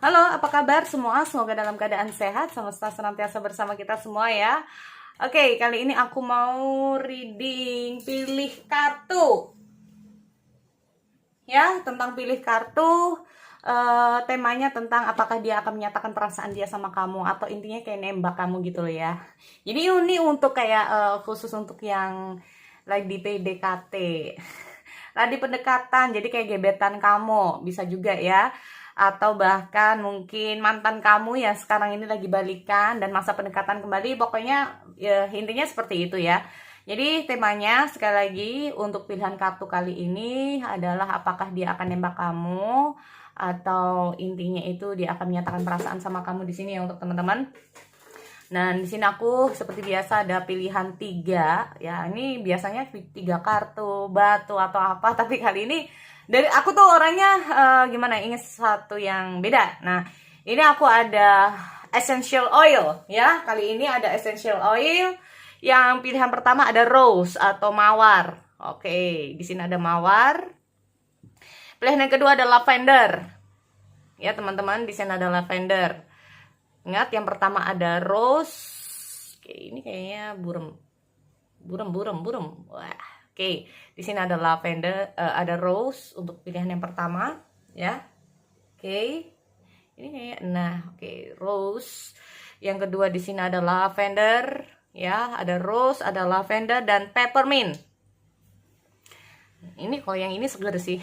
Halo, apa kabar semua? Semoga dalam keadaan sehat, semesta senantiasa bersama kita semua ya. Oke, kali ini aku mau reading pilih kartu. Ya, tentang pilih kartu. Temanya tentang apakah dia akan menyatakan perasaan dia sama kamu atau intinya kayak nembak kamu gitu loh ya. Jadi ini untuk kayak khusus untuk yang lagi PDKT. Lagi pendekatan, jadi kayak gebetan kamu bisa juga ya, atau bahkan mungkin mantan kamu ya sekarang ini lagi balikan dan masa pendekatan kembali. Pokoknya ya, intinya seperti itu ya. Jadi temanya sekali lagi untuk pilihan kartu kali ini adalah apakah dia akan nembak kamu atau intinya itu dia akan menyatakan perasaan sama kamu di sini ya untuk teman-teman. Nah, di sini aku seperti biasa ada pilihan 3 ya. Ini biasanya 3 kartu batu atau apa, tapi kali ini dari aku tuh orangnya gimana, ingin sesuatu yang beda. Nah, ini aku ada essential oil ya. Kali ini ada essential oil. Yang pilihan pertama ada rose atau mawar. Oke, di sini ada mawar. Pilihan yang kedua ada lavender. Ya, teman-teman, di sini ada lavender. Ingat, yang pertama ada rose. Oke, ini kayaknya burem. Wah, oke. Di sini ada lavender, ada rose untuk pilihan yang pertama, ya. Oke. Ini kayak oke, rose. Yang kedua di sini ada lavender, ya, ada rose, ada lavender dan peppermint. Ini kalau yang ini segar sih.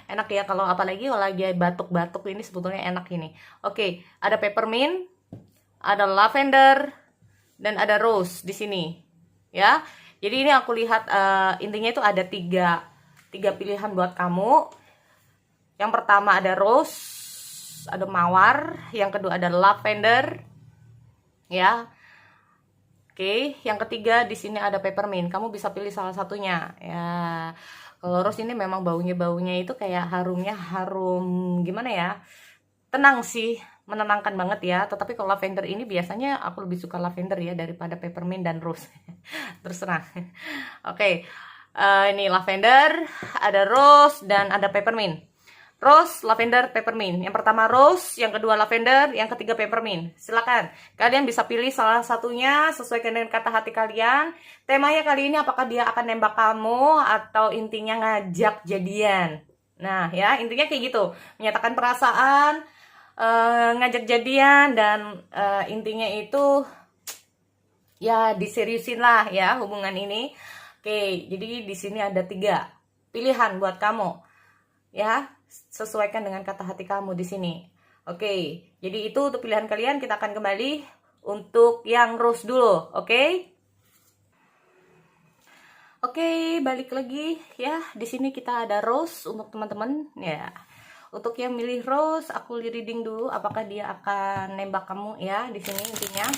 Enak ya kalau apalagi kalau lagi batuk-batuk ini sebetulnya enak ini. Oke, ada peppermint, ada lavender dan ada rose di sini. Ya. Jadi ini aku lihat intinya itu ada tiga pilihan buat kamu. Yang pertama ada rose, ada mawar, yang kedua ada lavender. Ya. Oke, yang ketiga di sini ada peppermint. Kamu bisa pilih salah satunya. Ya, kalau rose ini memang baunya itu kayak harumnya harum gimana ya? Tenang sih, menenangkan banget ya. Tetapi kalau lavender ini biasanya aku lebih suka lavender ya daripada peppermint dan rose. Terserah. Oke, ini lavender, ada rose dan ada peppermint. Rose, lavender, peppermint. Yang pertama rose, yang kedua lavender, yang ketiga peppermint. Silakan. Kalian bisa pilih salah satunya sesuaikan dengan kata hati kalian. Temanya kali ini apakah dia akan nembak kamu atau intinya ngajak jadian. Nah, ya, intinya kayak gitu. Menyatakan perasaan, ngajak jadian dan intinya itu ya diseriusin lah ya hubungan ini. Oke, jadi di sini ada 3 pilihan buat kamu. Ya, sesuaikan dengan kata hati kamu di sini. Oke, jadi itu untuk pilihan kalian. Kita akan kembali untuk yang rose dulu, oke? Oke, balik lagi ya. Di sini kita ada rose untuk teman-teman ya. Untuk yang milih rose, aku reading dulu apakah dia akan nembak kamu ya di sini intinya,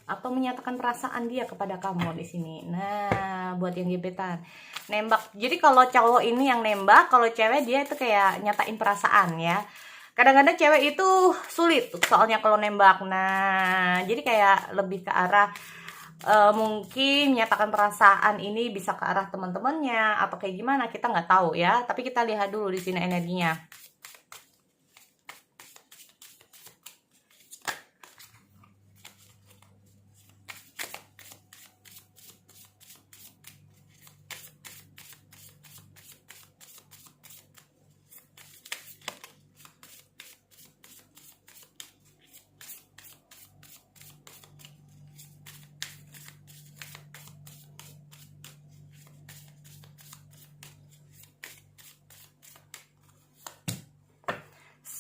atau menyatakan perasaan dia kepada kamu di sini. Nah, buat yang gebetan, nembak. Jadi kalau cowok ini yang nembak, kalau cewek dia itu kayak nyatain perasaan ya. Kadang-kadang cewek itu sulit soalnya kalau nembak. Nah, jadi kayak lebih ke arah mungkin menyatakan perasaan ini bisa ke arah teman-temannya atau kayak gimana, kita nggak tahu ya. Tapi kita lihat dulu di sini energinya.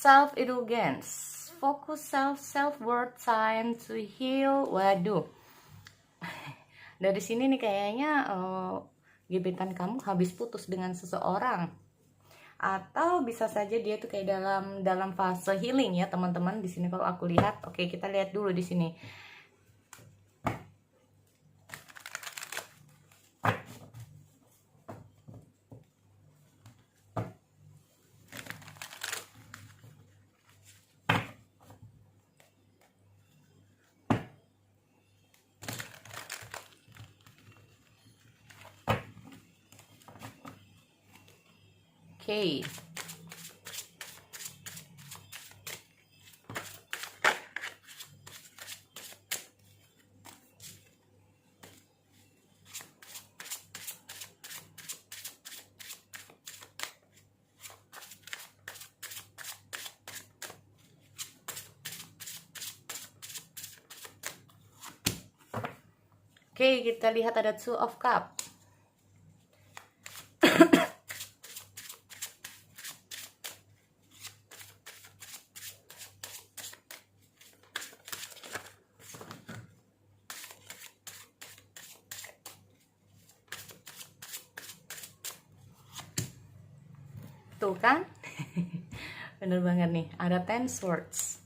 Self-indulgence, focus self-worth, time to heal. Waduh, dari sini nih kayaknya gebetan kamu habis putus dengan seseorang, atau bisa saja dia tuh kayak dalam fase healing ya teman-teman. Di sini kalau aku lihat, oke, kita lihat dulu di sini. Oke. Oke, kita lihat ada Two of Cup. Tuh kan? Bener banget nih, ada Ten Swords.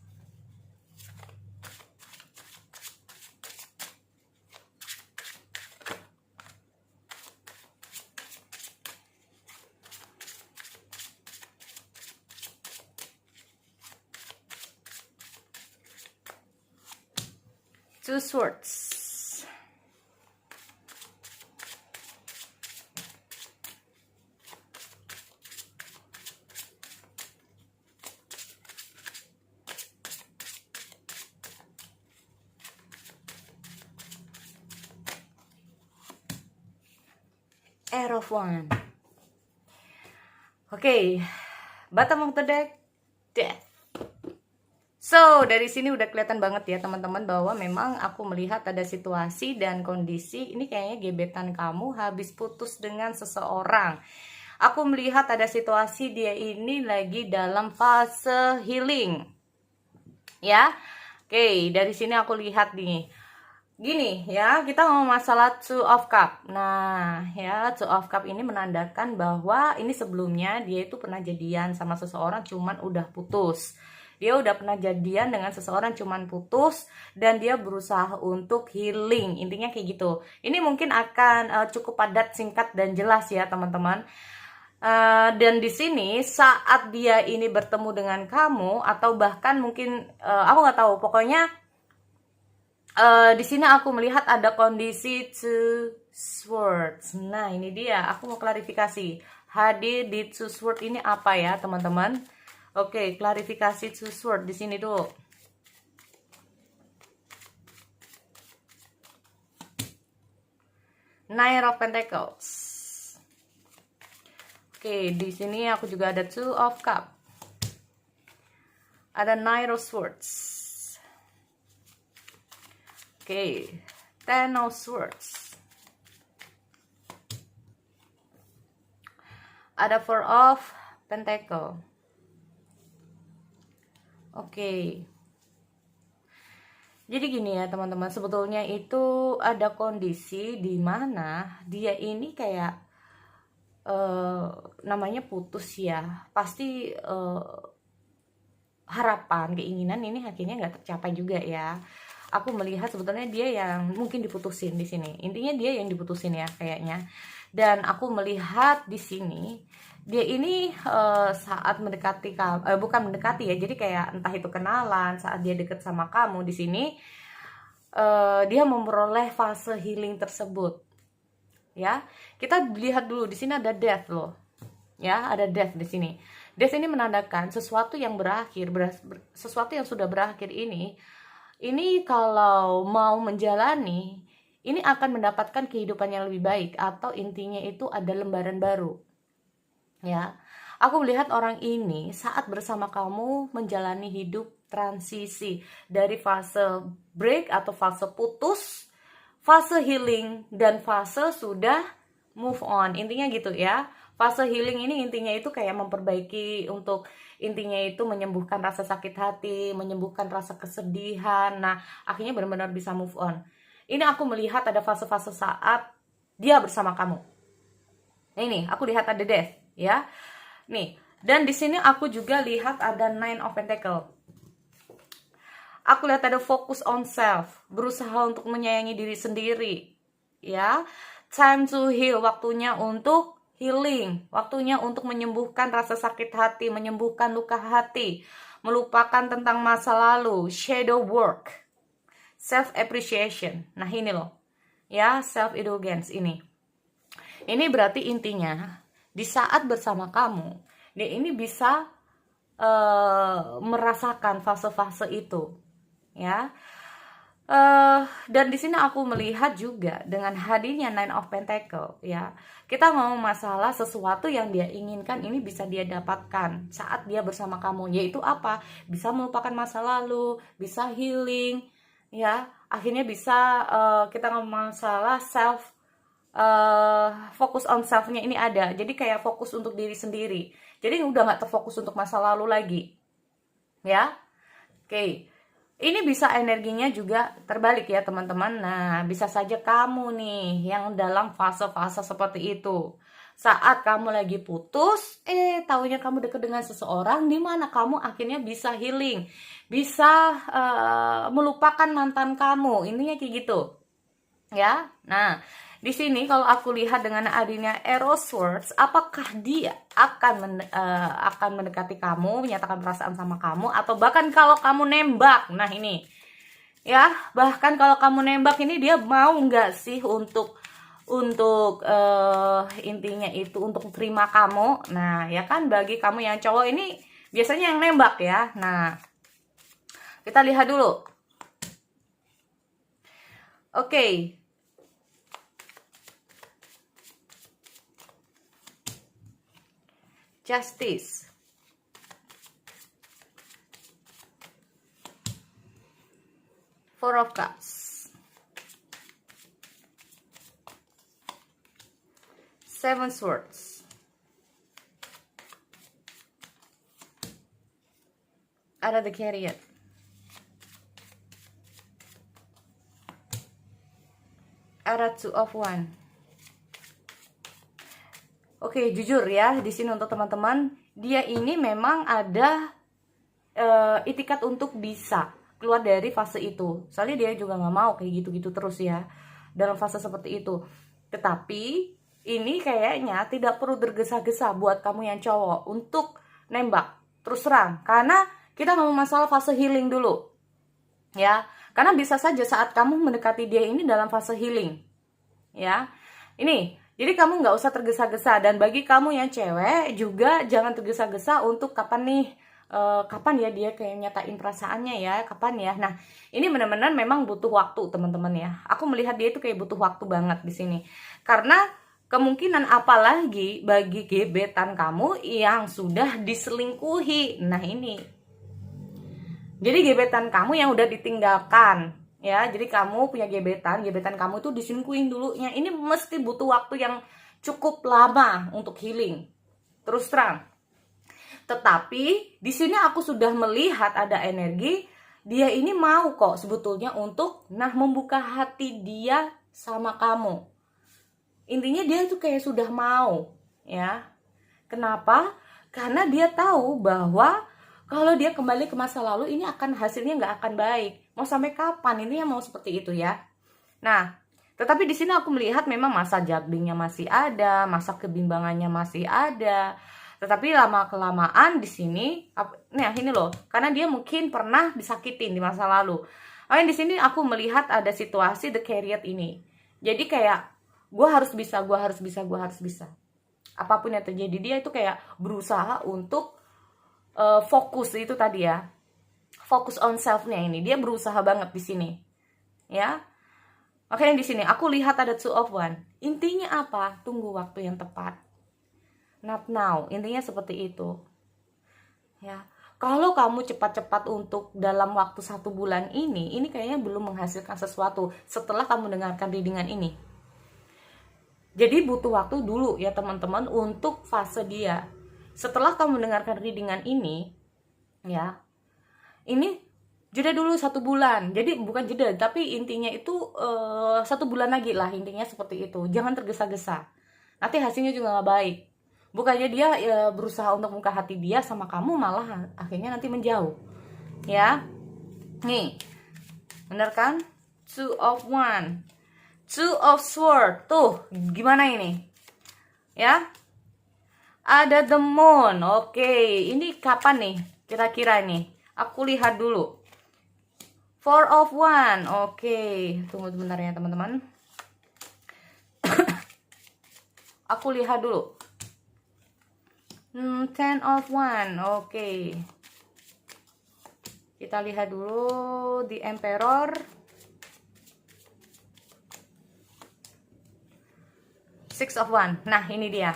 Two Swords. Air of Wand. Oke, bottom of the deck, Death. So, dari sini udah kelihatan banget ya teman-teman bahwa memang aku melihat ada situasi dan kondisi ini kayaknya gebetan kamu habis putus dengan seseorang. Aku melihat ada situasi dia ini lagi dalam fase healing. Ya. Oke, dari sini aku lihat nih. Gini ya, kita ngomong masalah Two of Cup. Nah, ya Two of Cup ini menandakan bahwa ini sebelumnya dia itu pernah jadian sama seseorang cuman udah putus. Dia udah pernah jadian dengan seseorang cuman putus dan dia berusaha untuk healing. Intinya kayak gitu. Ini mungkin akan cukup padat, singkat dan jelas ya, teman-teman. Dan di sini saat dia ini bertemu dengan kamu atau bahkan mungkin aku nggak tahu, pokoknya di sini aku melihat ada kondisi Two Swords. Nah, ini dia. Aku mau klarifikasi. Hadir di Two Swords ini apa ya, teman-teman? Oke, klarifikasi Two Swords di sini dulu. Nine of Pentacles. Oke, di sini aku juga ada Two of Cup. Ada Nine of Swords. Oke, Ten of Swords. Ada Four of Pentacle. Oke. Jadi gini ya teman-teman, sebetulnya itu ada kondisi di mana dia ini kayak namanya putus ya. Pasti harapan, keinginan ini akhirnya nggak tercapai juga ya. Aku melihat sebetulnya dia yang mungkin diputusin di sini. Intinya dia yang diputusin ya kayaknya. Dan aku melihat di sini dia ini saat mendekati bukan mendekati ya. Jadi kayak entah itu kenalan, saat dia deket sama kamu di sini dia memperoleh fase healing tersebut. Ya. Kita lihat dulu di sini ada Death loh. Ya, ada Death di sini. Death ini menandakan sesuatu yang berakhir, sesuatu yang sudah berakhir ini kalau mau menjalani, ini akan mendapatkan kehidupan yang lebih baik, atau intinya itu ada lembaran baru. Ya, aku melihat orang ini saat bersama kamu menjalani hidup transisi dari fase break atau fase putus, fase healing, dan fase sudah move on. Intinya gitu ya. Fase healing ini intinya itu kayak memperbaiki, untuk intinya itu menyembuhkan rasa sakit hati, menyembuhkan rasa kesedihan. Nah, akhirnya benar-benar bisa move on. Ini aku melihat ada fase-fase saat dia bersama kamu. Nah, ini aku lihat ada Death ya. Nih, dan di sini aku juga lihat ada Nine of Pentacles. Aku lihat ada focus on self, berusaha untuk menyayangi diri sendiri. Ya. Time to heal, waktunya untuk healing, waktunya untuk menyembuhkan rasa sakit hati, menyembuhkan luka hati, melupakan tentang masa lalu, shadow work, self appreciation. Nah, ini loh. Ya, self indulgence ini. Ini berarti intinya di saat bersama kamu, dia ini bisa merasakan fase-fase itu. Ya. Dan di sini aku melihat juga dengan hadirnya Nine of Pentacles ya. Kita ngomong masalah sesuatu yang dia inginkan ini bisa dia dapatkan saat dia bersama kamu, yaitu apa? Bisa melupakan masa lalu, bisa healing ya, akhirnya bisa kita ngomong masalah self, fokus on self-nya ini ada. Jadi kayak fokus untuk diri sendiri. Jadi udah nggak terfokus untuk masa lalu lagi. Ya, oke. Ini bisa energinya juga terbalik ya teman-teman. Nah, bisa saja kamu nih yang dalam fase-fase seperti itu. Saat kamu lagi putus, taunya kamu deket dengan seseorang, di mana kamu akhirnya bisa healing, bisa melupakan mantan kamu. Intinya kayak gitu. Ya, nah di sini kalau aku lihat dengan adanya Eros Swords, apakah dia akan mendekati kamu, menyatakan perasaan sama kamu, atau bahkan kalau kamu nembak, nah ini, ya bahkan kalau kamu nembak ini dia mau nggak sih untuk intinya itu untuk terima kamu. Nah ya kan, bagi kamu yang cowok ini biasanya yang nembak ya. Nah kita lihat dulu. Oke. Justice. Four of Cups. Seven Swords. Ada the Chariot. Ada Two of Wands. Oke, jujur ya, di sini untuk teman-teman, dia ini memang ada itikat untuk bisa keluar dari fase itu. Soalnya dia juga nggak mau kayak gitu-gitu terus ya, dalam fase seperti itu. Tetapi ini kayaknya tidak perlu tergesa-gesa buat kamu yang cowok untuk nembak terus terang, karena kita ngomong masalah fase healing dulu ya. Karena bisa saja saat kamu mendekati dia ini dalam fase healing ya. Ini jadi kamu nggak usah tergesa-gesa. Dan bagi kamu yang cewek juga jangan tergesa-gesa untuk kapan nih, kapan ya dia kayak nyatain perasaannya ya, kapan ya. Nah ini benar-benar memang butuh waktu teman-teman ya. Aku melihat dia itu kayak butuh waktu banget di sini. Karena kemungkinan apalagi bagi gebetan kamu yang sudah diselingkuhi. Nah ini. Jadi gebetan kamu yang udah ditinggalkan. Ya, jadi kamu punya gebetan kamu itu diselingkuhin dulunya. Ini mesti butuh waktu yang cukup lama untuk healing. Terus terang. Tetapi di sini aku sudah melihat ada energi dia ini mau kok sebetulnya untuk membuka hati dia sama kamu. Intinya dia tuh kayak sudah mau, ya. Kenapa? Karena dia tahu bahwa kalau dia kembali ke masa lalu ini akan hasilnya nggak akan baik. Mau sampai kapan ini yang mau seperti itu ya. Nah, tetapi di sini aku melihat memang masa jugglingnya masih ada, masa kebimbangannya masih ada. Tetapi lama-kelamaan di sini, nah ini loh, karena dia mungkin pernah disakitin di masa lalu. Di sini aku melihat ada situasi the Chariot ini. Jadi kayak gue harus bisa. Apapun yang terjadi, dia itu kayak berusaha untuk fokus itu tadi ya, fokus on self-nya ini. Dia berusaha banget di sini, ya. Makanya di sini aku lihat ada Two of Wands. Intinya apa? Tunggu waktu yang tepat. Not now. Intinya seperti itu, ya. Kalau kamu cepat-cepat untuk dalam waktu 1 bulan ini kayaknya belum menghasilkan sesuatu setelah kamu dengarkan readingan ini. Jadi butuh waktu dulu ya teman-teman untuk fase dia. Setelah kamu mendengarkan readingan ini, ya, ini jeda dulu 1 bulan. Jadi bukan jeda, tapi intinya itu 1 bulan lagi lah, intinya seperti itu. Jangan tergesa-gesa. Nanti hasilnya juga nggak baik. Bukannya dia berusaha untuk membuka hati dia sama kamu, malah akhirnya nanti menjauh. Ya, nih, bener kan? Two of Wands, Two of Swords. Tuh, gimana ini? Ya. Ada the Moon. Oke, ini kapan nih? Kira-kira nih. Aku lihat dulu. Four of Wands. Oke, tunggu sebentar ya teman-teman. Aku lihat dulu. Ten of Wands. Oke. Kita lihat dulu di Emperor. Six of Wands. Nah, ini dia.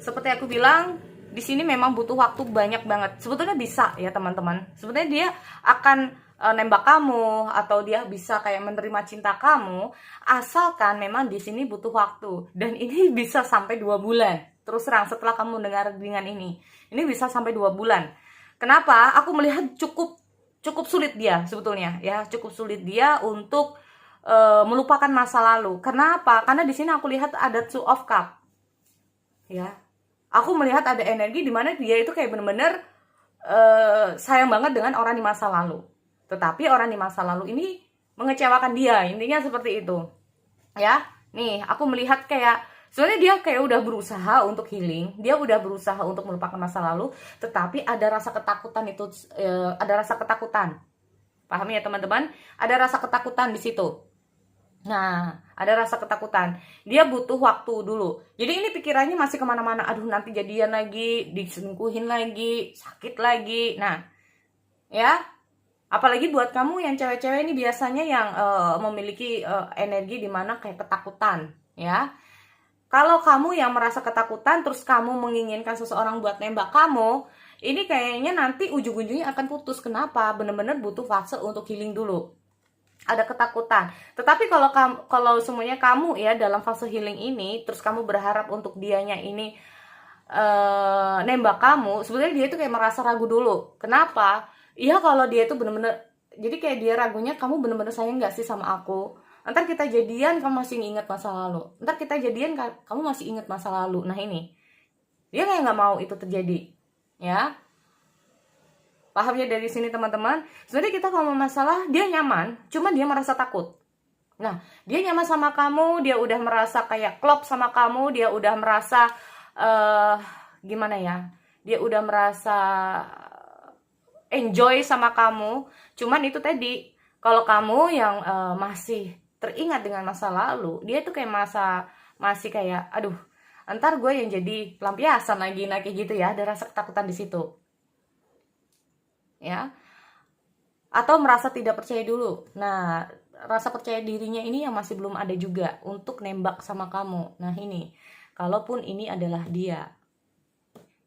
Seperti aku bilang, di sini memang butuh waktu banyak banget. Sebetulnya bisa ya teman-teman. Sebetulnya dia akan nembak kamu atau dia bisa kayak menerima cinta kamu, asalkan memang di sini butuh waktu. Dan ini bisa sampai 2 bulan. Terus terang setelah kamu dengar dengan ini bisa sampai 2 bulan. Kenapa? Aku melihat cukup sulit dia sebetulnya ya, cukup sulit dia untuk melupakan masa lalu. Kenapa? Karena di sini aku lihat ada Two of Cup. Ya, aku melihat ada energi di mana dia itu kayak bener-bener sayang banget dengan orang di masa lalu. Tetapi orang di masa lalu ini mengecewakan dia, intinya seperti itu. Ya, nih aku melihat kayak sebenarnya dia kayak udah berusaha untuk healing, dia udah berusaha untuk melupakan masa lalu, tetapi ada rasa ketakutan itu, ada rasa ketakutan. Paham ya teman-teman? Ada rasa ketakutan di situ. Nah, ada rasa ketakutan. Dia butuh waktu dulu. Jadi ini pikirannya masih kemana-mana. Aduh, nanti jadian lagi, diselingkuhin lagi, sakit lagi. Nah, ya. Apalagi buat kamu yang cewek-cewek ini biasanya yang memiliki energi di mana kayak ketakutan, ya. Kalau kamu yang merasa ketakutan, terus kamu menginginkan seseorang buat nembak kamu, ini kayaknya nanti ujung-ujungnya akan putus. Kenapa? Bener-bener butuh fase untuk healing dulu. Ada ketakutan. Tetapi kalau semuanya kamu ya dalam fase healing ini, terus kamu berharap untuk dianya ini nembak kamu, sebenarnya dia itu kayak merasa ragu dulu. Kenapa? Iya, kalau dia itu bener-bener, jadi kayak dia ragunya, kamu bener-bener sayang gak sih sama aku? Ntar kita jadian kamu masih ingat masa lalu. Ntar kita jadian kamu masih ingat masa lalu. Nah ini, dia kayak nggak mau itu terjadi, ya. Paham ya dari sini teman-teman? Sebenarnya kita kalau masalah dia nyaman, cuma dia merasa takut. Nah, dia nyaman sama kamu, dia udah merasa kayak klop sama kamu, dia udah merasa gimana ya? Dia udah merasa enjoy sama kamu. Cuman itu tadi, kalau kamu yang masih teringat dengan masa lalu, dia tuh kayak masih kayak aduh, ntar gue yang jadi pelampiasan lagi, nah kayak gitu ya. Ada rasa ketakutan di situ. Ya, atau merasa tidak percaya dulu. Nah, rasa percaya dirinya ini yang masih belum ada juga untuk nembak sama kamu. Nah ini, kalaupun ini adalah dia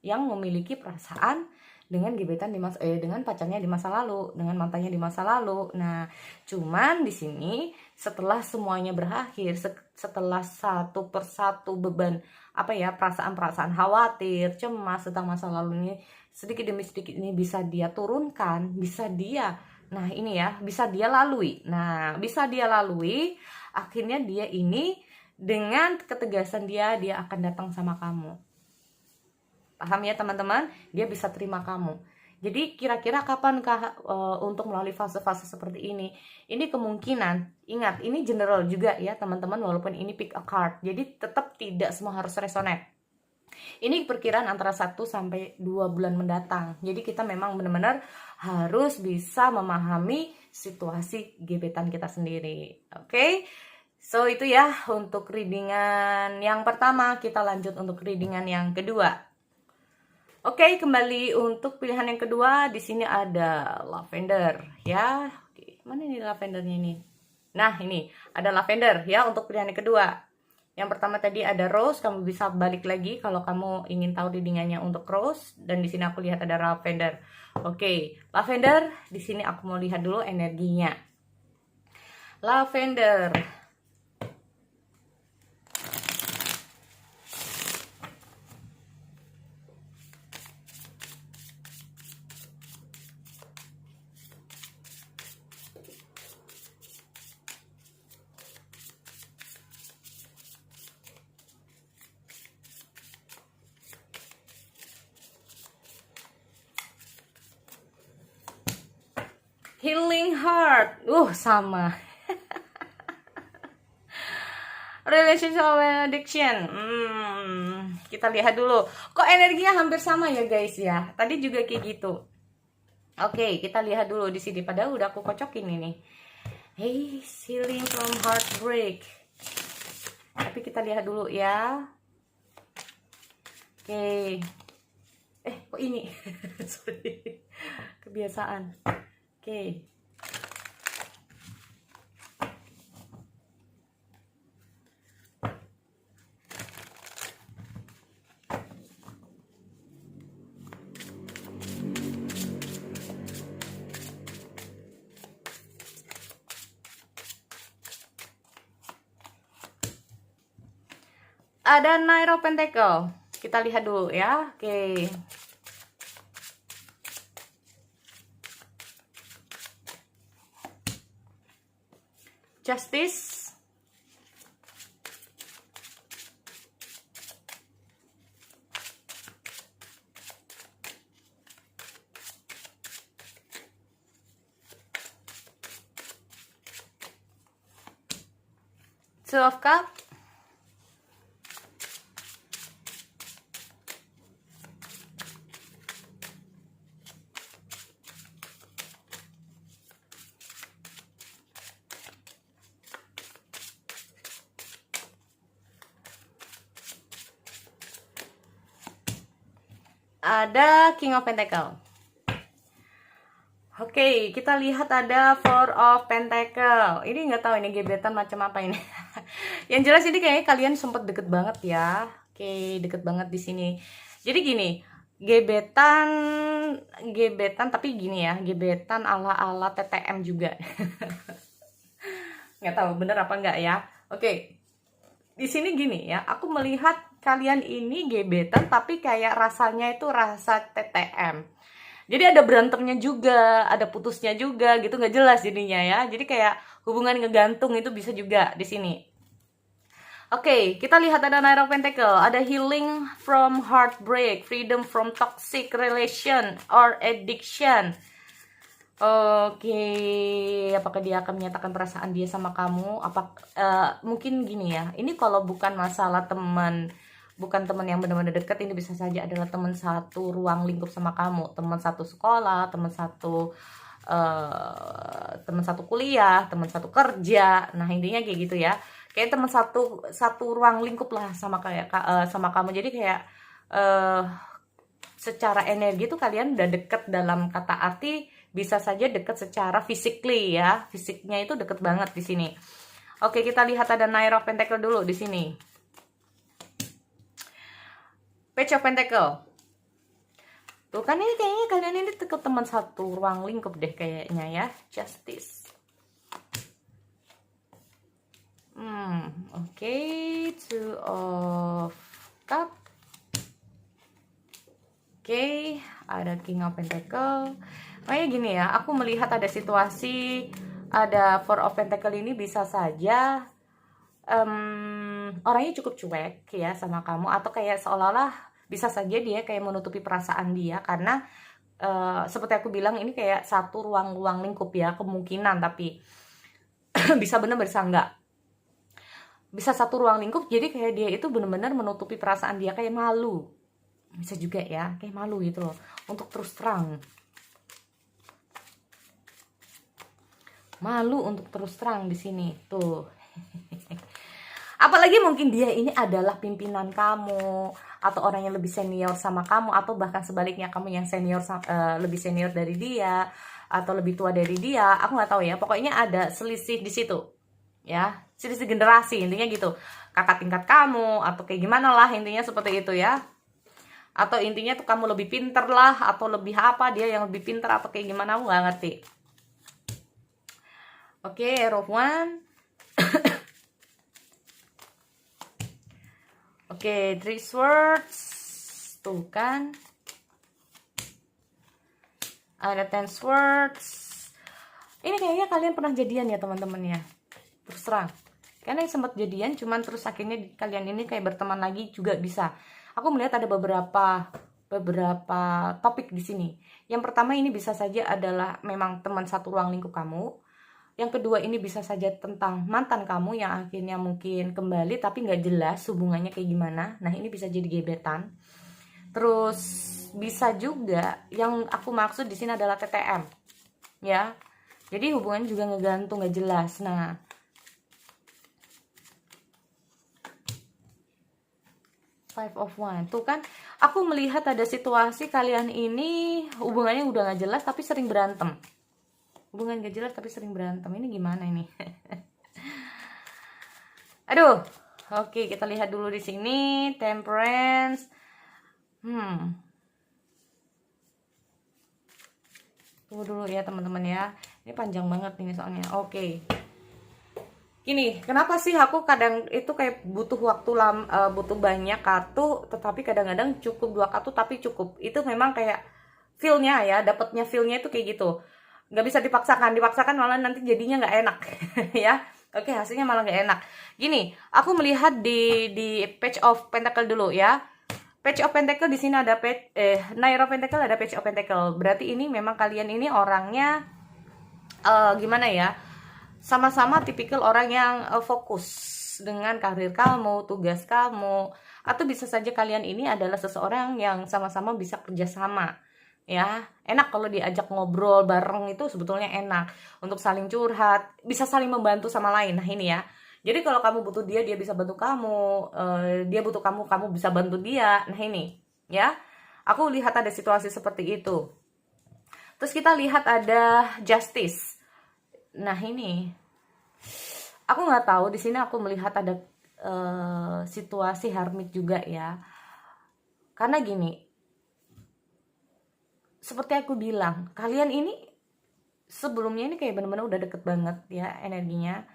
yang memiliki perasaan dengan gebetan dengan pacarnya di masa lalu, dengan mantannya di masa lalu. Nah, cuman di sini setelah semuanya berakhir, setelah satu persatu beban perasaan-perasaan khawatir, cemas tentang masa lalu ini sedikit demi sedikit ini bisa dia turunkan, bisa dia bisa dia lalui. Nah, bisa dia lalui, akhirnya dia ini dengan ketegasan dia akan datang sama kamu. Paham ya teman-teman? Dia bisa terima kamu. Jadi kira-kira kapankah untuk melalui fase-fase seperti ini? Ini kemungkinan, ingat ini general juga ya teman-teman, walaupun ini pick a card. Jadi tetap tidak semua harus resonate. Ini perkiraan antara 1-2 bulan mendatang. Jadi kita memang benar-benar harus bisa memahami situasi gebetan kita sendiri. Oke? So itu ya untuk readingan yang pertama. Kita lanjut untuk readingan yang kedua. Oke, kembali untuk pilihan yang kedua. Di sini ada lavender ya. Oke, mana ini lavendernya ini? Nah, ini ada lavender ya untuk pilihan yang kedua. Yang pertama tadi ada rose, kamu bisa balik lagi kalau kamu ingin tahu readingannya untuk rose, dan di sini aku lihat ada lavender. Oke, lavender, di sini aku mau lihat dulu energinya. Lavender. Healing heart. Sama. Relationship addiction. Kita lihat dulu. Kok energinya hampir sama ya guys ya? Tadi juga kayak gitu. Oke, kita lihat dulu di sini. Padahal udah aku kocokin ini. Hey, healing from heartbreak. Tapi kita lihat dulu ya. Oke. Kok ini? Sorry. Kebiasaan. Oke. ada Knight of Pentacle. Kita lihat dulu ya. Oke. Justice. Two of Cups. Ada King of Pentacle. Oke, kita lihat ada Four of Pentacle. Ini nggak tahu ini gebetan macam apa ini. Yang jelas ini kayaknya kalian sempat deket banget ya. Oke, deket banget di sini. Jadi gini, gebetan tapi gini ya, gebetan ala-ala TTM juga. Nggak tahu bener apa nggak ya. Oke, di sini gini ya, aku melihat kalian ini gebetan tapi kayak rasanya itu rasa TTM. Jadi ada berantemnya juga, ada putusnya juga gitu, nggak jelas jadinya ya. Jadi kayak hubungan ngegantung itu bisa juga di sini. Oke, kita lihat ada Knight of Pentacle, ada healing from heartbreak, freedom from toxic relation or addiction. Oke, apakah dia akan menyatakan perasaan dia sama kamu? Mungkin gini ya, ini kalau bukan masalah teman, bukan teman yang benar-benar dekat, ini bisa saja adalah teman satu ruang lingkup sama kamu, teman satu sekolah, teman satu kuliah, teman satu kerja. Nah intinya kayak gitu ya, kayak teman satu ruang lingkup lah sama sama kamu. Jadi kayak secara energi tuh kalian udah deket, dalam kata arti bisa saja deket secara physically ya, fisiknya itu deket banget di sini. Oke, kita lihat ada Knight of Pentacle dulu di sini. Page of Pentacle. Tuh kan ini kayaknya kalian ini deket teman satu ruang lingkup deh kayaknya ya. Justice. Oke, Two of Cup. Oke, ada King of Pentacle. Kayak gini ya, aku melihat ada situasi, ada Four of Pentacle ini bisa saja orangnya cukup cuek ya sama kamu, atau kayak seolah-olah bisa saja dia kayak menutupi perasaan dia karena seperti aku bilang ini kayak satu ruang lingkup ya, kemungkinan, tapi bisa bener bisa enggak, bisa satu ruang lingkup. Jadi kayak dia itu bener-bener menutupi perasaan dia, kayak malu, bisa juga ya, kayak malu gitu loh untuk terus terang, malu untuk terus terang di sini tuh. Apalagi mungkin dia ini adalah pimpinan kamu, atau orang yang lebih senior sama kamu, atau bahkan sebaliknya kamu yang senior lebih senior dari dia, atau lebih tua dari dia. Aku nggak tahu ya, pokoknya ada selisih di situ ya, selisih generasi intinya gitu, kakak tingkat kamu atau kayak gimana lah, intinya seperti itu ya. Atau intinya tuh kamu lebih pinter lah, atau lebih apa, dia yang lebih pinter atau kayak gimana, aku nggak ngerti. Oke, Arrow of One. Oke, Three Swords. Tuh kan. Ada Ten Swords. Ini kayaknya kalian pernah jadian ya teman-teman ya. Terus terang. Karena sempat jadian, cuman terus akhirnya kalian ini kayak berteman lagi juga bisa. Aku melihat ada beberapa topik di sini. Yang pertama ini bisa saja adalah memang teman satu ruang lingkup kamu. Yang kedua ini bisa saja tentang mantan kamu yang akhirnya mungkin kembali tapi nggak jelas hubungannya kayak gimana. Nah ini bisa jadi gebetan. Terus bisa juga yang aku maksud di sini adalah TTM, ya. Jadi hubungannya juga ngegantung, nggak jelas. Nah, Five of Wands, tuh kan. Aku melihat ada situasi kalian ini hubungannya udah nggak jelas tapi sering berantem. Hubungan gak jelas tapi sering berantem. Ini gimana ini? Aduh. Oke, kita lihat dulu di sini. Temperance. Tunggu dulu ya teman-teman ya. Ini panjang banget ini soalnya. Oke. Gini, kenapa sih aku kadang itu kayak butuh waktu butuh banyak kartu, tetapi kadang-kadang cukup 2 kartu tapi cukup. Itu memang kayak feel-nya ya, dapatnya feel-nya itu kayak gitu. Nggak bisa dipaksakan malah nanti jadinya nggak enak ya. Oke, hasilnya malah nggak enak. Gini, aku melihat di Page of Pentacle dulu ya. Page of Pentacle di sini ada Nine of Pentacle, ada Page of Pentacle. Berarti ini memang kalian ini orangnya gimana ya? Sama-sama tipikal orang yang fokus dengan karir kamu, tugas kamu, atau bisa saja kalian ini adalah seseorang yang sama-sama bisa kerjasama. Ya, enak kalau diajak ngobrol bareng itu sebetulnya enak untuk saling curhat, bisa saling membantu sama lain. Nah ini ya. Jadi kalau kamu butuh dia, dia bisa bantu kamu. Dia butuh kamu, kamu bisa bantu dia. Nah ini, ya. Aku lihat ada situasi seperti itu. Terus kita lihat ada justice. Nah ini, aku nggak tahu. Di sini aku melihat ada situasi hermit juga ya. Karena gini, seperti aku bilang, kalian ini sebelumnya ini kayak bener-bener udah deket banget ya energinya.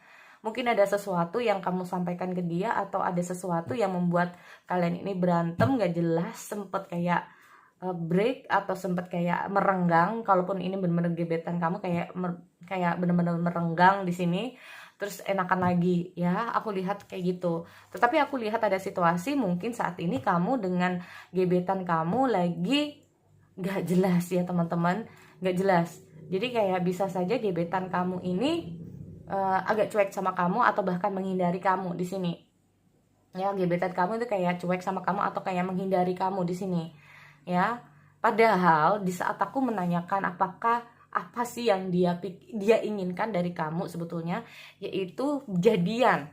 Mungkin ada sesuatu yang kamu sampaikan ke dia, atau ada sesuatu yang membuat kalian ini berantem gak jelas, sempet kayak break atau sempet kayak merenggang. Kalaupun ini bener-bener gebetan kamu kayak bener-bener merenggang di sini, terus enakan lagi ya. Aku lihat kayak gitu. Tetapi aku lihat ada situasi mungkin saat ini kamu dengan gebetan kamu lagi gak jelas ya teman-teman, gak jelas. Jadi kayak bisa saja gebetan kamu ini agak cuek sama kamu atau bahkan menghindari kamu di sini. Ya, gebetan kamu itu kayak cuek sama kamu atau kayak menghindari kamu di sini. Ya. Padahal di saat aku menanyakan apa sih yang dia inginkan dari kamu sebetulnya, yaitu jadian.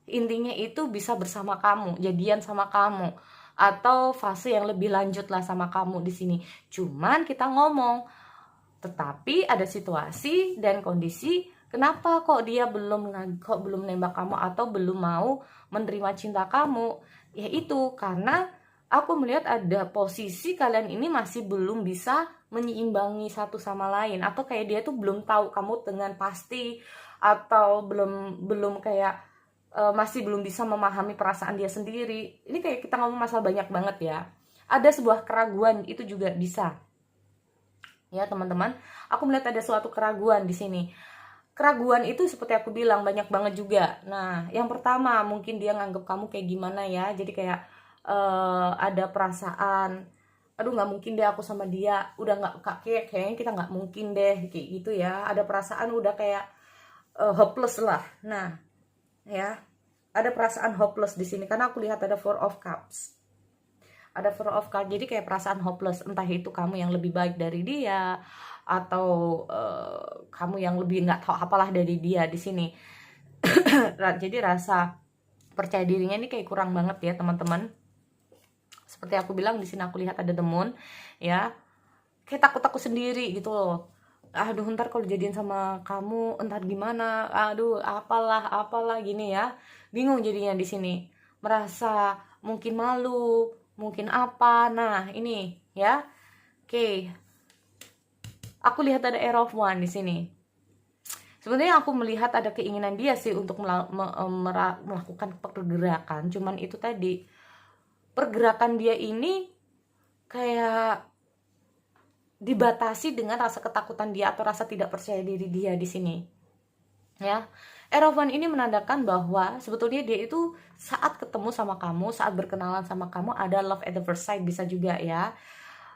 Intinya itu bisa bersama kamu, jadian sama kamu, atau fase yang lebih lanjut lah sama kamu di sini. Cuman kita ngomong, tetapi ada situasi dan kondisi kenapa kok dia belum nembak kamu atau belum mau menerima cinta kamu. Yaitu karena aku melihat ada posisi kalian ini masih belum bisa menyeimbangi satu sama lain, atau kayak dia tuh belum tahu kamu dengan pasti, atau belum kayak masih belum bisa memahami perasaan dia sendiri. Ini kayak kita ngomong masalah banyak banget ya. Ada sebuah keraguan, itu juga bisa. Ya, teman-teman, aku melihat ada suatu keraguan di sini. Keraguan itu seperti aku bilang banyak banget juga. Nah, yang pertama mungkin dia nganggep kamu kayak gimana ya. Jadi kayak ada perasaan, aduh nggak mungkin deh aku sama dia. Udah nggak, kayaknya kita nggak mungkin deh kayak gitu ya. Ada perasaan udah kayak hopeless lah. Nah, ya, ada perasaan hopeless di sini karena aku lihat ada Four of Cups. Ada Four of Cups, jadi kayak perasaan hopeless, entah itu kamu yang lebih baik dari dia atau kamu yang lebih nggak tahu apalah dari dia di sini. Jadi rasa percaya dirinya ini kayak kurang banget ya teman-teman. Seperti aku bilang di sini aku lihat ada The Moon ya, kayak takut sendiri gitu loh. Aduh ntar kalau jadian sama kamu entar gimana, aduh apalah gini ya, bingung jadinya di sini, merasa mungkin malu, mungkin apa. Nah ini ya, oke. Aku lihat ada Air of One di sini. Sebenarnya aku melihat ada keinginan dia sih untuk melakukan pergerakan, cuman itu tadi pergerakan dia ini kayak dibatasi dengan rasa ketakutan dia atau rasa tidak percaya diri dia di sini. Ya, Air of One ini menandakan bahwa sebetulnya dia itu saat ketemu sama kamu, saat berkenalan sama kamu ada love at the first sight, bisa juga ya.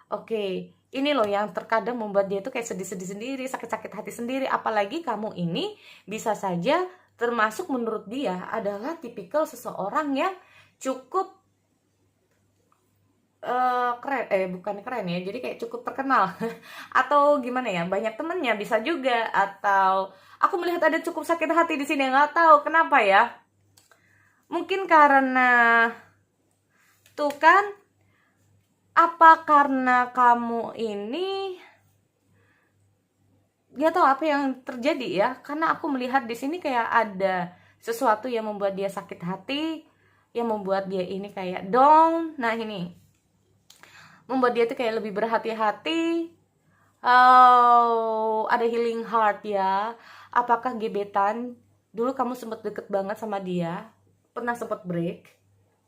Oke, ini loh yang terkadang membuat dia tuh kayak sedih-sedih sendiri, sakit-sakit hati sendiri. Apalagi kamu ini bisa saja termasuk menurut dia adalah tipikal seseorang yang cukup keren, bukan keren ya, jadi kayak cukup terkenal atau gimana ya, banyak temennya bisa juga, atau aku melihat ada cukup sakit hati di sini, nggak tahu kenapa ya, mungkin karena tuh kan, apa karena kamu ini nggak tahu apa yang terjadi ya, karena aku melihat di sini kayak ada sesuatu yang membuat dia sakit hati, yang membuat dia ini kayak down. Nah ini membuat dia tuh kayak lebih berhati-hati. Oh, ada healing heart ya. Apakah gebetan dulu kamu sempat deket banget sama dia, pernah sempat break,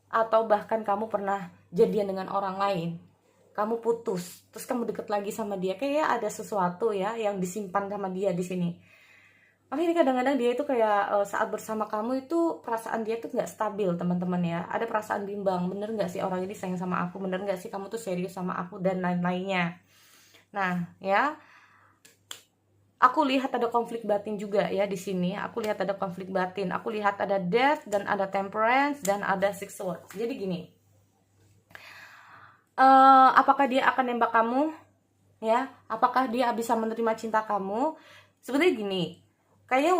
atau bahkan kamu pernah jadian dengan orang lain, kamu putus, terus kamu deket lagi sama dia, kayak ada sesuatu ya yang disimpan sama dia di sini. Makanya kadang-kadang dia itu kayak saat bersama kamu itu perasaan dia tuh nggak stabil, teman-teman ya. Ada perasaan bimbang, bener nggak sih orang ini sayang sama aku, bener nggak sih kamu tuh serius sama aku, dan lain-lainnya. Nah ya, aku lihat ada konflik batin juga ya di sini. Aku lihat ada konflik batin. Aku lihat ada death dan ada temperance dan ada six swords. Jadi gini, apakah dia akan nembak kamu? Ya, apakah dia bisa menerima cinta kamu? Sebenarnya gini, kayaknya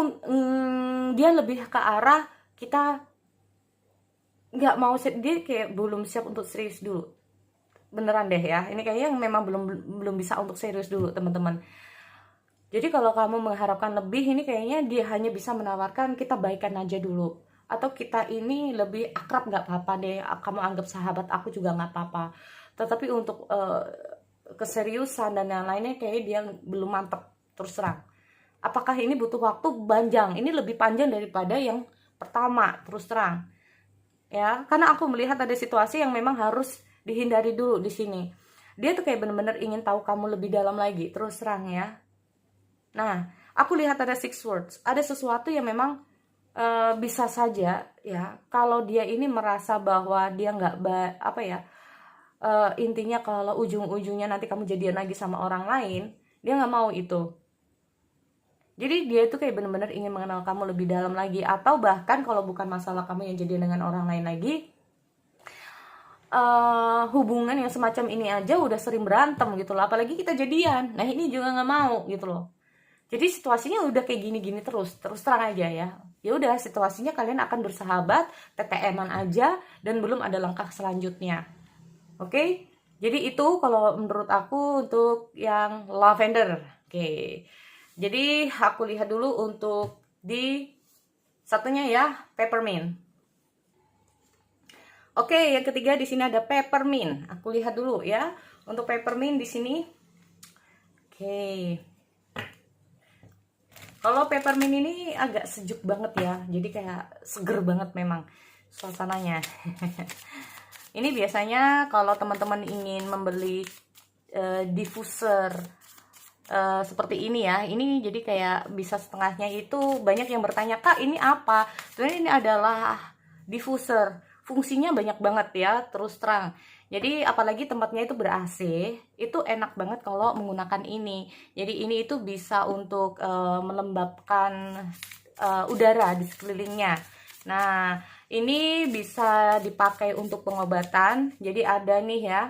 dia lebih ke arah kita nggak mau, dia kayak belum siap untuk serius dulu. Beneran deh ya, ini kayaknya memang belum bisa untuk serius dulu, teman-teman. Jadi kalau kamu mengharapkan lebih, ini kayaknya dia hanya bisa menawarkan kita baikan aja dulu, atau kita ini lebih akrab, nggak apa-apa deh, kamu anggap sahabat aku juga nggak apa-apa. Tetapi untuk keseriusan dan yang lainnya kayaknya dia belum mantap, terus terang. Apakah ini butuh waktu panjang? Ini lebih panjang daripada yang pertama, terus terang. Ya, karena aku melihat ada situasi yang memang harus dihindari dulu di sini. Dia tuh kayak bener-bener ingin tahu kamu lebih dalam lagi, terus terang ya. Nah, aku lihat ada six words. Ada sesuatu yang memang bisa saja ya, kalau dia ini merasa bahwa dia nggak intinya kalau ujung-ujungnya nanti kamu jadian lagi sama orang lain, dia nggak mau itu. Jadi dia itu kayak bener-bener ingin mengenal kamu lebih dalam lagi. Atau bahkan kalau bukan masalah kamu yang jadian dengan orang lain lagi, hubungan yang semacam ini aja udah sering berantem gitu loh, apalagi kita jadian. Nah ini juga nggak mau gitu loh. Jadi situasinya udah kayak gini-gini terus terang aja ya. Ya udah, situasinya kalian akan bersahabat, TTM-an aja, dan belum ada langkah selanjutnya. Oke? Jadi itu kalau menurut aku untuk yang lavender. Oke. Jadi aku lihat dulu untuk di satunya ya, peppermint. Oke, yang ketiga di sini ada peppermint. Aku lihat dulu ya. Untuk peppermint di sini. Oke. Kalau peppermint ini agak sejuk banget ya. Jadi kayak seger banget memang suasananya. Ini biasanya kalau teman-teman ingin membeli diffuser seperti ini ya, ini jadi kayak bisa setengahnya itu. Banyak yang bertanya, Kak ini apa? Sebenarnya ini adalah diffuser, fungsinya banyak banget ya, terus terang. Jadi apalagi tempatnya itu ber-AC, itu enak banget kalau menggunakan ini. Jadi ini itu bisa untuk melembabkan udara di sekelilingnya. Nah ini bisa dipakai untuk pengobatan. Jadi ada nih ya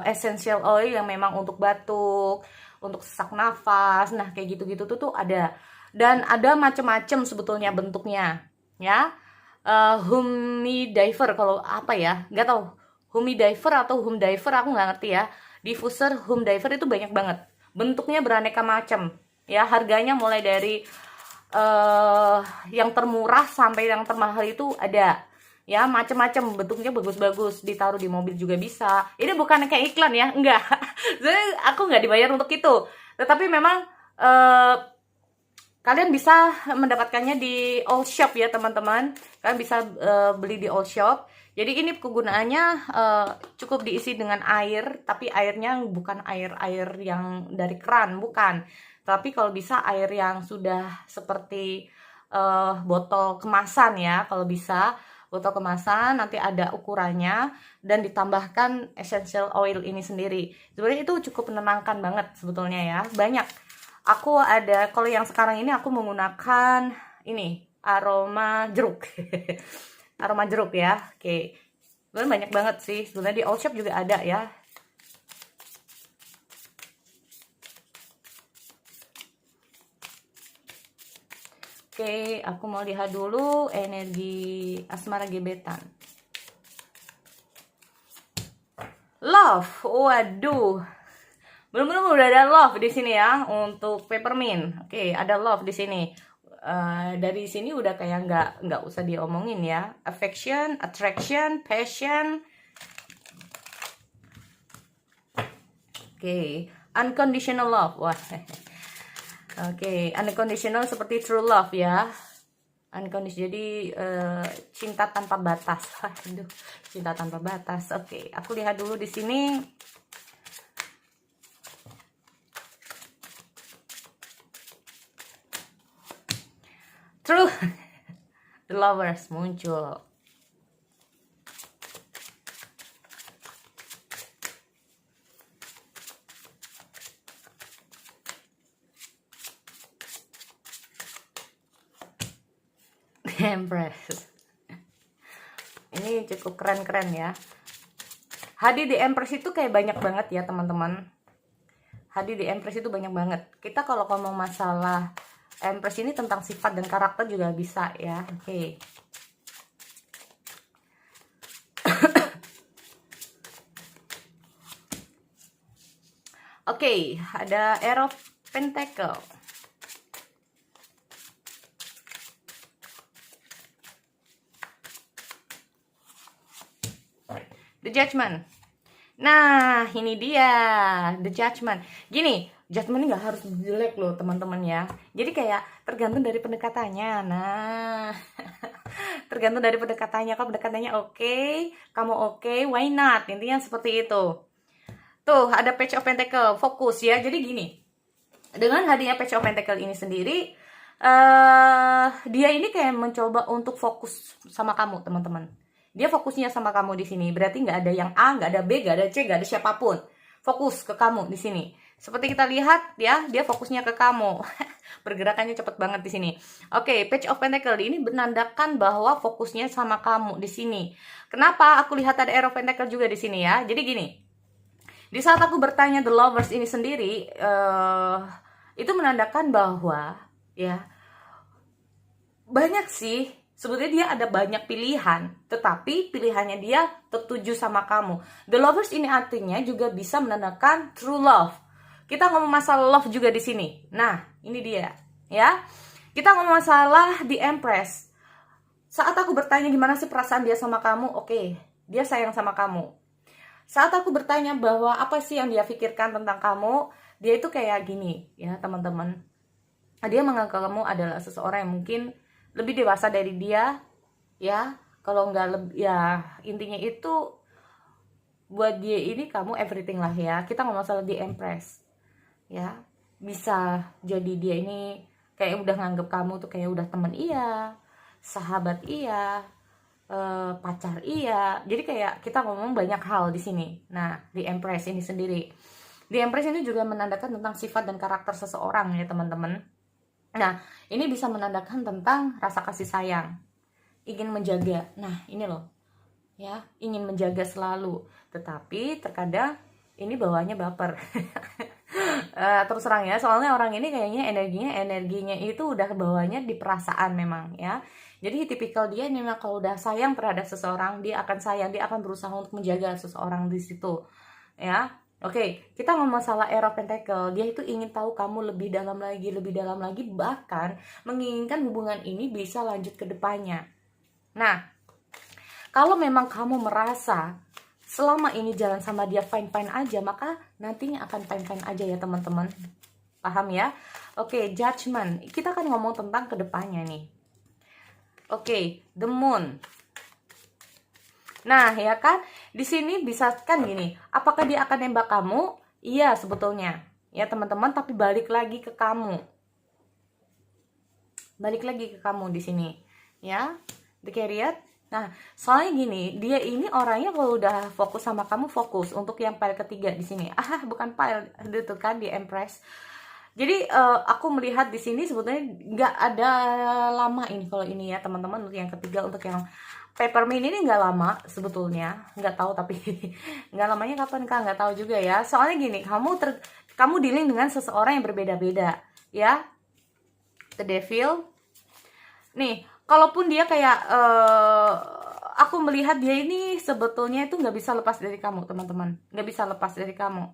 essential oil yang memang untuk batuk, untuk sesak nafas. Nah kayak gitu-gitu tuh ada. Dan ada macam-macam sebetulnya bentuknya ya. Humidifer, kalau apa ya, nggak tahu, humidifer atau humdiver aku nggak ngerti ya. Diffuser humdiver itu banyak banget, bentuknya beraneka macam ya. Harganya mulai dari yang termurah sampai yang termahal itu ada ya, macam-macam bentuknya, bagus-bagus, ditaruh di mobil juga bisa. Ini bukan kayak iklan ya, enggak. Jadi aku nggak dibayar untuk itu, tetapi memang kalian bisa mendapatkannya di all shop ya teman-teman. Kalian bisa beli di all shop. Jadi ini kegunaannya cukup diisi dengan air, tapi airnya bukan air yang dari keran, bukan. Tapi kalau bisa air yang sudah seperti botol kemasan ya, kalau bisa botol kemasan, nanti ada ukurannya dan ditambahkan essential oil ini sendiri. Sebenarnya itu cukup menenangkan banget sebetulnya ya. Banyak. Aku ada, kalau yang sekarang ini aku menggunakan ini, aroma jeruk. Aroma jeruk ya. Oke. Sebenarnya banyak banget sih. Sebenarnya di all shop juga ada ya. Oke, aku mau lihat dulu energi asmara gebetan. Love. Waduh. Belum udah ada love di sini ya untuk peppermint. Oke, ada love di sini. Dari sini udah kayak nggak usah diomongin ya. Affection, attraction, passion. Oke, unconditional love. Wah. Oke, unconditional seperti true love ya. Unconditional, jadi cinta tanpa batas. Aduh, cinta tanpa batas. Oke, aku lihat dulu di sini. True. The lovers muncul. Empress. Ini cukup keren-keren ya. Hadi di Empress itu kayak banyak banget ya teman-teman. Hadi di Empress itu banyak banget. Kita kalau ngomong masalah Empress ini tentang sifat dan karakter juga bisa ya. Oke. Oke, ada Air of Pentacle. The Judgment. Nah, ini dia The Judgment. Gini, judgment ini nggak harus jelek loh teman-teman ya. Jadi kayak tergantung dari pendekatannya. Nah, tergantung dari pendekatannya. Kalau pendekatannya oke, kamu oke, why not? Intinya seperti itu. Tuh, ada Page of Pentacle, fokus ya. Jadi gini, dengan hadirnya Page of Pentacle ini sendiri, dia ini kayak mencoba untuk fokus sama kamu teman-teman. Dia fokusnya sama kamu di sini. Berarti nggak ada yang A, nggak ada B, nggak ada C, nggak ada siapapun. Fokus ke kamu di sini. Seperti kita lihat ya, dia fokusnya ke kamu. Pergerakannya cepet banget di sini. Oke, Page of Pentacle ini menandakan bahwa fokusnya sama kamu di sini. Kenapa? Aku lihat ada Air of Pentacle juga di sini ya. Jadi gini, di saat aku bertanya The Lovers ini sendiri, itu menandakan bahwa ya banyak sih. Sebetulnya dia ada banyak pilihan, tetapi pilihannya dia tertuju sama kamu. The Lovers ini artinya juga bisa menandakan true love. Kita ngomong masalah love juga di sini. Nah, ini dia, ya. Kita ngomong masalah The Empress. Saat aku bertanya gimana sih perasaan dia sama kamu, oke, dia sayang sama kamu. Saat aku bertanya bahwa apa sih yang dia pikirkan tentang kamu, dia itu kayak gini, ya teman-teman. Dia menganggap kamu adalah seseorang yang mungkin lebih dewasa dari dia, ya. Kalau nggak lebih, ya intinya itu buat dia ini kamu everything lah ya. Kita ngomong masalah di Empress, ya. Bisa jadi dia ini kayak udah nganggep kamu tuh kayak udah temen iya, sahabat iya, pacar iya. Jadi kayak kita ngomong banyak hal di sini. Nah, di Empress ini sendiri, di Empress ini juga menandakan tentang sifat dan karakter seseorang ya teman-teman. Nah, ini bisa menandakan tentang rasa kasih sayang, ingin menjaga. Nah, ini loh, ya, ingin menjaga selalu. Tetapi terkadang ini bawaannya baper. Terus terang ya, soalnya orang ini kayaknya energinya itu udah bawanya di perasaan memang ya. Jadi tipikal dia memang kalau udah sayang terhadap seseorang, dia akan sayang, dia akan berusaha untuk menjaga seseorang di situ, ya. Oke, kita ngomong masalah Air of Pentacle. Dia itu ingin tahu kamu lebih dalam lagi, bahkan menginginkan hubungan ini bisa lanjut ke depannya. Nah, kalau memang kamu merasa selama ini jalan sama dia fine-fine aja, maka nantinya akan fine-fine aja ya teman-teman. Paham ya? Oke, Judgment. Kita kan ngomong tentang kedepannya nih. Oke, The Moon. Nah, ya kan, di sini bisa kan gini, apakah dia akan nembak kamu? Iya, sebetulnya. Ya, teman-teman, tapi balik lagi ke kamu. Balik lagi ke kamu di sini. Ya, The Chariot. Nah, soalnya gini, dia ini orangnya kalau udah fokus sama kamu, fokus. Untuk yang pile ketiga di sini. Bukan pile, itu kan di Empress. Jadi aku melihat di sini sebetulnya nggak ada lama ini kalau ini ya teman-teman. Untuk yang ketiga, untuk yang Peppermint ini nggak lama sebetulnya, nggak tahu tapi nggak lamanya kapan kak, nggak tahu juga ya. Soalnya gini, kamu dealing dengan seseorang yang berbeda-beda, ya. The Devil. Nih, kalaupun dia kayak aku melihat dia ini sebetulnya itu nggak bisa lepas dari kamu teman-teman, nggak bisa lepas dari kamu.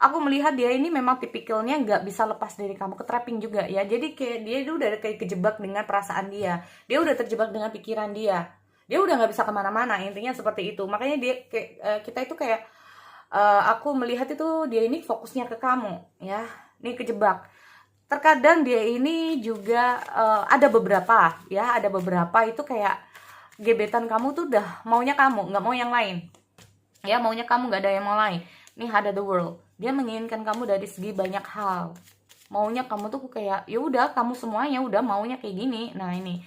Aku melihat dia ini memang tipikalnya nggak bisa lepas dari kamu, ketrapping juga ya. Jadi kayak dia itu udah kayak kejebak dengan perasaan dia udah terjebak dengan pikiran dia udah nggak bisa kemana-mana, intinya seperti itu. Makanya dia kayak kita itu kayak aku melihat itu dia ini fokusnya ke kamu ya, ini kejebak. terkadang dia ini juga ada beberapa ya, ada beberapa itu kayak gebetan kamu tuh udah maunya kamu, nggak mau yang lain ya, maunya kamu, nggak ada yang mau lain. Nih ada the world, dia menginginkan kamu dari segi banyak hal, maunya kamu tuh kayak ya udah kamu semuanya udah maunya kayak gini. Nah ini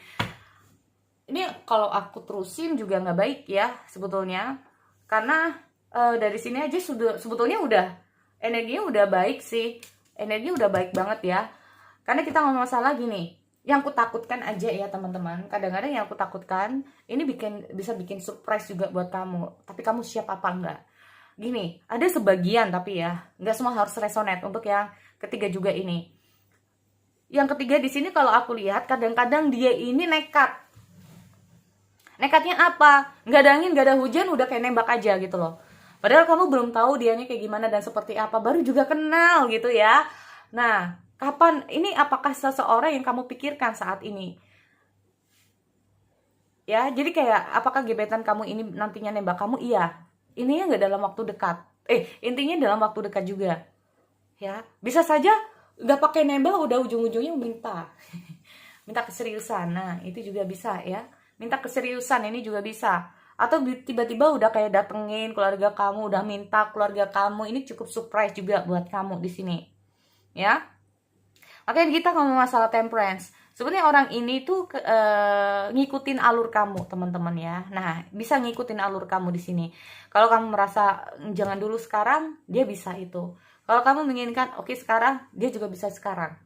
kalau aku terusin juga nggak baik ya sebetulnya, karena dari sini aja sudah sebetulnya udah energinya udah baik sih, energinya udah baik banget ya. Karena kita ngomong masalah gini, yang aku takutkan aja ya teman-teman, kadang-kadang yang aku takutkan ini bisa bikin surprise juga buat kamu, tapi kamu siap apa enggak. Gini, ada sebagian tapi ya nggak semua harus resonate untuk yang ketiga juga ini. Yang ketiga di sini kalau aku lihat kadang-kadang dia ini nekat. Nekatnya apa? Nggak ada angin, nggak ada hujan, udah kayak nembak aja gitu loh. Padahal kamu belum tahu dianya kayak gimana dan seperti apa, baru juga kenal gitu ya. Nah, kapan ini, apakah seseorang yang kamu pikirkan saat ini? Ya, jadi kayak apakah gebetan kamu ini nantinya nembak kamu? Iya. Ininya nggak dalam waktu dekat. Intinya dalam waktu dekat juga. Ya, bisa saja nggak pakai nembak udah ujung-ujungnya minta. Minta keseriusan. Nah, itu juga bisa ya. Minta keseriusan ini juga bisa. Atau tiba-tiba udah kayak datengin keluarga kamu, udah minta keluarga kamu. Ini cukup surprise juga buat kamu di sini. Ya. Makanya kita ngomong masalah temperance. Sebenarnya orang ini tuh ngikutin alur kamu, teman-teman ya. Nah, bisa ngikutin alur kamu di sini. Kalau kamu merasa jangan dulu sekarang, dia bisa itu. Kalau kamu menginginkan oke sekarang, dia juga bisa sekarang.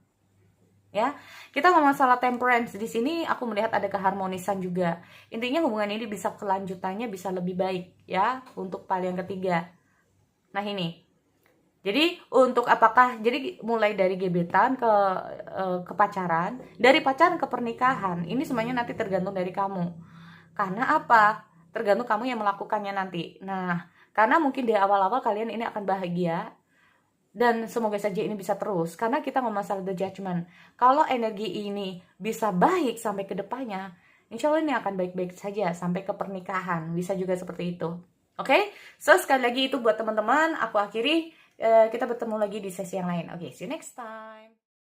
Ya, kita ngomong masalah temperance di sini. Aku melihat ada keharmonisan juga. Intinya hubungan ini bisa kelanjutannya bisa lebih baik ya untuk paling yang ketiga. Nah ini, jadi untuk apakah jadi mulai dari gebetan ke pacaran, dari pacaran ke pernikahan, ini semuanya nanti tergantung dari kamu. Karena apa? Tergantung kamu yang melakukannya nanti. Nah, karena mungkin di awal-awal kalian ini akan bahagia. Dan semoga saja ini bisa terus. Karena kita ngomong masalah the judgment. Kalau energi ini bisa baik sampai ke depannya, insya Allah ini akan baik-baik saja sampai ke pernikahan. Bisa juga seperti itu. Oke? So, sekali lagi itu buat teman-teman. Aku akhiri. Kita bertemu lagi di sesi yang lain. Oke, see you next time.